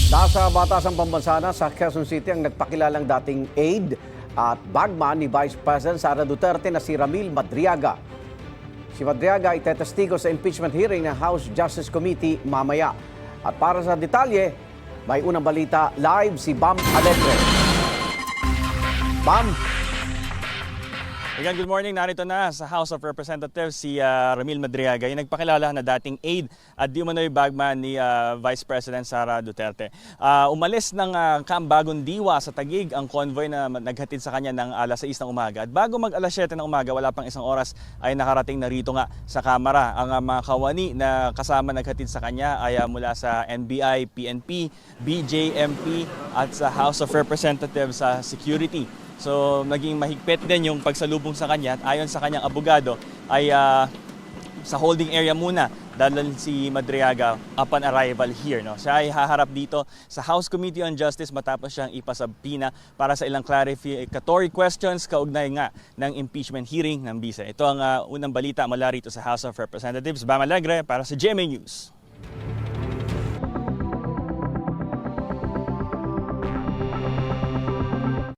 Nasa Batasang Pambansana sa Quezon City ang nagpakilalang dating aide at bagman ni Vice President Sara Duterte na si Ramil Madriaga. Si Madriaga itetestigo sa impeachment hearing ng House Justice Committee mamaya. At para sa detalye, may unang balita live si Bam Alegre. Bam! Again, good morning. Narito na sa House of Representatives si Ramil Madriaga, yung nagpakilala na dating aide at di umano'y bagman ni Vice President Sara Duterte. Umalis ng Camp Bagong Diwa sa Taguig ang convoy na naghatid sa kanya ng alas 6 ng umaga. At bago mag alas 7 ng umaga, wala pang isang oras, ay nakarating na rito nga sa Kamara. Ang mga kawani na kasama naghatid sa kanya ay mula sa NBI, PNP, BJMP at sa House of Representatives sa Security. So naging mahigpit din yung pagsalubong sa kanya at ayon sa kanyang abogado ay sa holding area muna dalhin si Madriaga upon arrival here. No? Siya ay haharap dito sa House Committee on Justice matapos siyang ipasabpina para sa ilang clarificatory questions kaugnay nga ng impeachment hearing ng Bisa. Ito ang unang balita mula rito sa House of Representatives. Bam Alegre para sa GMA News.